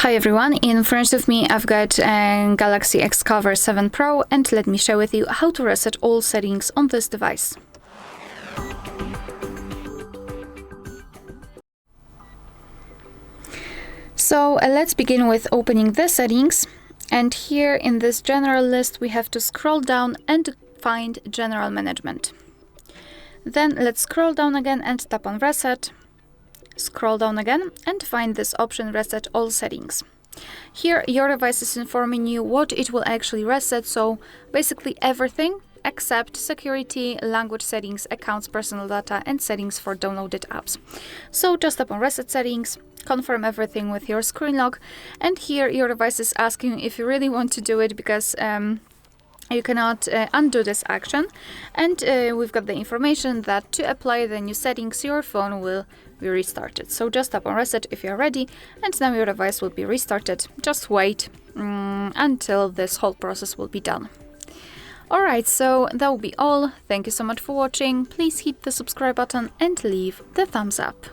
Hi everyone, in front of me I've got a Galaxy XCover7 Pro, and let me share with you how to reset all settings on this device. So let's begin with opening the settings, and here in this general list we have to scroll down and find General Management. Then let's scroll down again and tap on Reset. Scroll down again and find this option, Reset All Settings. Here your device is informing you what it will actually reset, so basically everything except security, language settings, accounts, personal data and settings for downloaded apps. So just tap on Reset Settings, confirm everything with your screen lock, and here your device is asking if you really want to do it, because you cannot undo this action, and we've got the information that to apply the new settings your phone will be restarted. So just tap on Reset if you're ready, and now your device will be restarted. Just wait until this whole process will be done. Alright, so that will be all. Thank you so much for watching. Please hit the subscribe button and leave the thumbs up.